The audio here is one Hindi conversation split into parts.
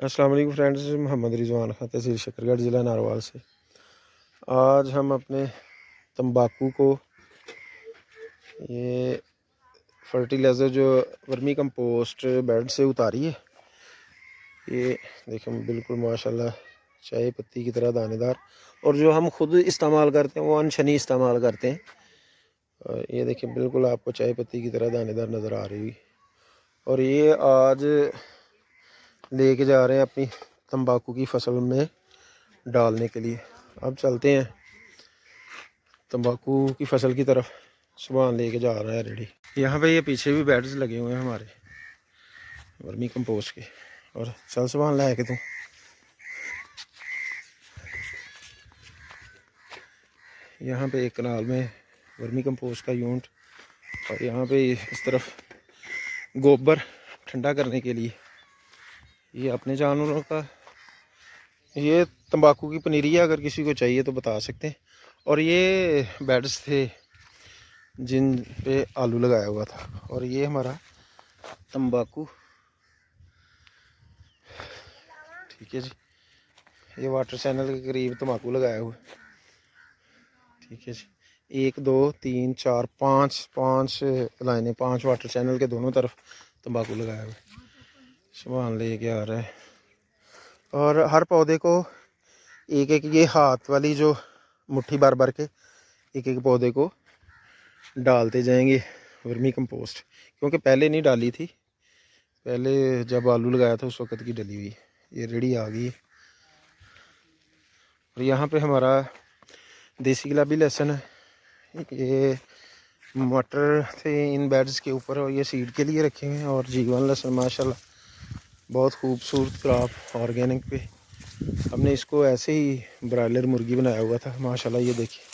अस्सलाम वालेकुम फ्रेंड्स, मोहम्मद रिजवान खां, तहसील शकरगढ़, ज़िला नारवाल से। आज हम अपने तंबाकू को ये फर्टिलाइज़र जो वर्मी कंपोस्ट बेड से उतारी है, ये देखें बिल्कुल माशाल्लाह चाय पत्ती की तरह दानेदार। और जो हम खुद इस्तेमाल करते हैं वो अनछनी इस्तेमाल करते हैं। और ये देखें बिल्कुल आपको चाय पत्ती की तरह दानेदार नज़र आ रही है। और ये आज लेके जा रहे हैं अपनी तंबाकू की फसल में डालने के लिए। अब चलते हैं तंबाकू की फसल की तरफ। सामान लेके जा रहा है रेडी। यहाँ पे ये पीछे भी बेड्स लगे हुए हैं हमारे वर्मी कंपोस्ट के। और चल सामान ला के तू। यहाँ पे एक कनाल में वर्मी कंपोस्ट का यूनिट, और यहाँ पे इस तरफ गोबर ठंडा करने के लिए। ये अपने जानवरों का, ये तंबाकू की पनीरी है, अगर किसी को चाहिए तो बता सकते हैं। और ये बेड्स थे जिन पे आलू लगाया हुआ था। और ये हमारा तंबाकू, ठीक है जी। ये वाटर चैनल के करीब तंबाकू लगाया हुआ है, ठीक है जी। 1 2 3 4 5 लाइनें, 5 वाटर चैनल के दोनों तरफ तंबाकू लगाया हुआ है। सामान लेके आ रहा है। और हर पौधे को एक एक, ये हाथ वाली जो मुट्ठी भर भर के एक एक पौधे को डालते जाएंगे वर्मी कंपोस्ट। क्योंकि पहले नहीं डाली थी, पहले जब आलू लगाया था उस वक्त की डली हुई। ये रेडी आ गई। और यहाँ पे हमारा देसी गुलाबी लहसुन है। ये मटर थे इन बेड्स के ऊपर, और ये सीड के लिए रखे हुए हैं। और जीवन लहसुन माशाल्लाह बहुत खूबसूरत क्रॉप ऑर्गेनिक पे। हमने इसको ऐसे ही ब्रायलर मुर्गी बनाया हुआ था माशाल्लाह। ये देखिए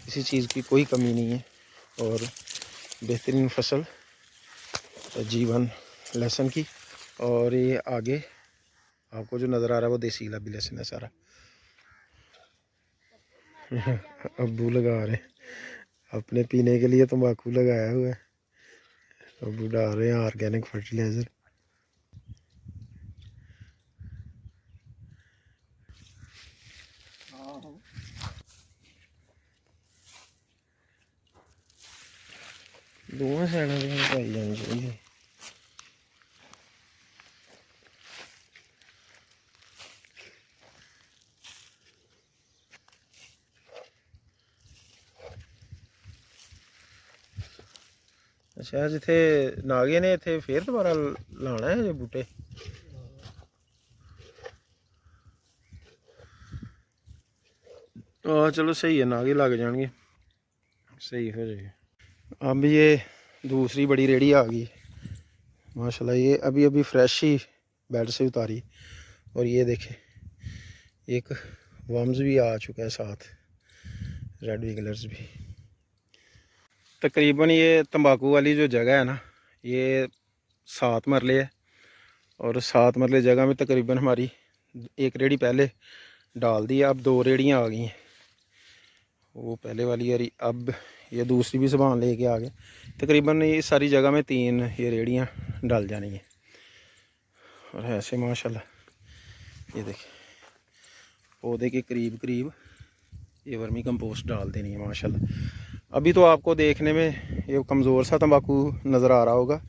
किसी चीज़ की कोई कमी नहीं है। और बेहतरीन फसल जीवन लहसुन की। और ये आगे आपको जो नज़र आ रहा है वो देसी गुलाबी लहसुन है सारा। अब्बू लगा रहे हैं अपने पीने के लिए तंबाकू लगाया हुआ है। अब्बू डाल रहे हैं ऑर्गेनिक फर्टिलाइज़र। दोनों साइडों से पाई जानी चाहिए। अच्छा, जिथे नागे ने इतने फिर दोबारा लाना है जो बूटे। चलो सही है, नागे लग जाएंगे, सही हो जाएगा। अब ये दूसरी बड़ी रेडी आ गई माशाल्लाह। ये अभी अभी फ्रेश ही बेड से उतारी। और ये देखें एक वर्म्स भी आ चुका है साथ, रेड विगलर्स भी। तकरीबन ये तंबाकू वाली जो जगह है ना, ये 7 मरले है। और 7 मरले जगह में तकरीबन हमारी एक रेडी पहले डाल दी है। अब 2 रेडियाँ आ गई हैं, वो पहले वाली। और अब ये दूसरी भी सामान लेके आ गए। तकरीबन ये सारी जगह में 3 ये रेडियाँ डाल जानी है। और ऐसे माशाल्लाह ये देखिए पौधे के करीब करीब ये वर्मी कंपोस्ट डाल देनी है माशाल्लाह। अभी तो आपको देखने में ये कमज़ोर सा तंबाकू नज़र आ रहा होगा,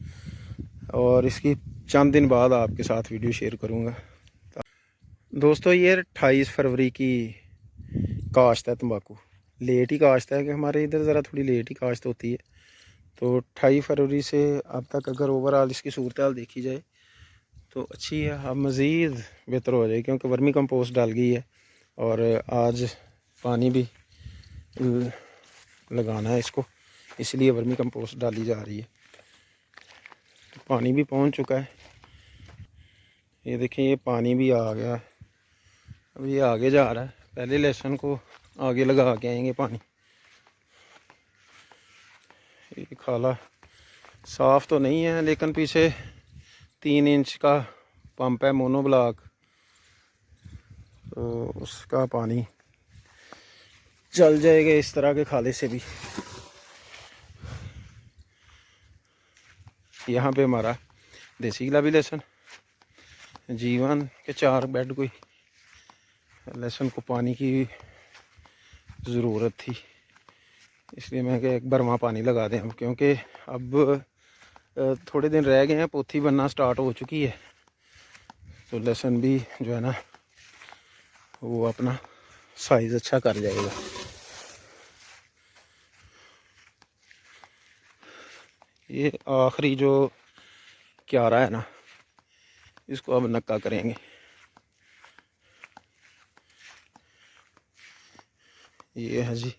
और इसकी चंद दिन बाद आपके साथ वीडियो शेयर करूँगा। दोस्तों ये 28 फरवरी की काश्त है तंबाकू। लेट ही काश्त है कि हमारे इधर ज़रा थोड़ी लेट ही काश्त होती है। तो 28 फरवरी से अब तक अगर ओवरऑल इसकी सूरत हाल देखी जाए तो अच्छी है। अब मज़ीद बेहतर हो जाए क्योंकि वर्मी कंपोस्ट डाल गई है। और आज पानी भी लगाना है इसको, इसलिए वर्मी कंपोस्ट डाली जा रही है। तो पानी भी पहुंच चुका है। ये देखें ये पानी भी आ गया। अब ये आगे जा रहा है। पहले लहसुन को आगे लगा के आएंगे पानी। ये खाला साफ़ तो नहीं है, लेकिन पीछे 3 इंच का पंप है मोनो ब्लॉक, तो उसका पानी चल जाएगा इस तरह के खाले से भी। यहाँ पे हमारा देसी गुलाबी लहसुन, जीवन के 4 बेड कोई लहसुन को पानी की ज़रूरत थी, इसलिए मैं क्या एक भरवा पानी लगा दें अब, क्योंकि अब थोड़े दिन रह गए हैं, पोथी बनना स्टार्ट हो चुकी है, तो लहसुन भी जो है ना वो अपना साइज़ अच्छा कर जाएगा। ये आखिरी जो क्यारा है ना, इसको अब नक्का करेंगे। ये है जी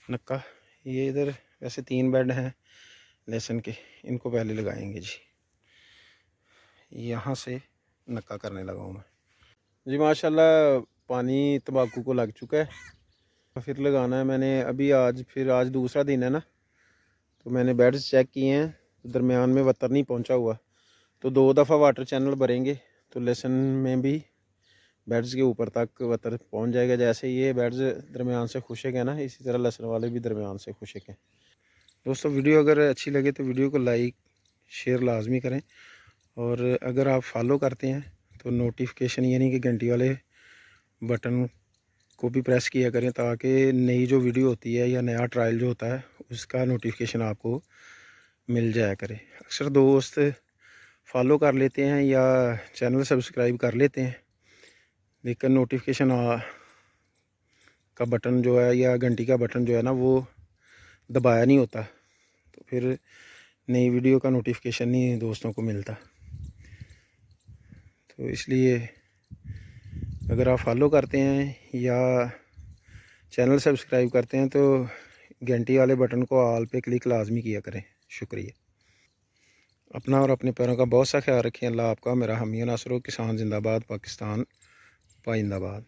नक्का। ये इधर वैसे 3 बेड हैं लहसुन के, इनको पहले लगाएंगे जी। यहाँ से नक्का करने लगा हूँ मैं जी। माशाल्लाह पानी तंबाकू को लग चुका है, फिर लगाना है मैंने अभी। आज दूसरा दिन है ना, तो मैंने बेड्स चेक किए हैं, दरमियान में वतर नहीं पहुँचा हुआ, तो 2 दफ़ा वाटर चैनल भरेंगे तो लहसुन में भी बेड्स के ऊपर तक वतर पहुँच जाएगा। जैसे ये बेड्स दरमियान से खुशक है ना, इसी तरह लहसुन वाले भी दरमियान से खुशक हैं। दोस्तों वीडियो अगर अच्छी लगे तो वीडियो को लाइक शेयर लाजमी करें, और अगर आप फॉलो करते हैं तो नोटिफिकेशन यानी कि घंटी वाले बटन को भी प्रेस किया करें, ताकि नई जो वीडियो होती है या नया ट्रायल जो होता है उसका नोटिफिकेशन आपको मिल जाया करे। अक्सर दोस्त फॉलो कर लेते हैं या चैनल सब्सक्राइब कर लेते हैं, लेकिन नोटिफिकेशन का बटन जो है या घंटी का बटन जो है ना वो दबाया नहीं होता, तो फिर नई वीडियो का नोटिफिकेशन नहीं दोस्तों को मिलता। तो इसलिए अगर आप फॉलो करते हैं या चैनल सब्सक्राइब करते हैं तो घंटी वाले बटन को ऑल पे क्लिक लाजमी किया करें। शुक्रिया। अपना और अपने पैरों का बहुत सा ख्याल रखें। अल्लाह आपका मेरा हामी नासरो। किसान जिंदाबाद, पाकिस्तान पाइंदाबाद।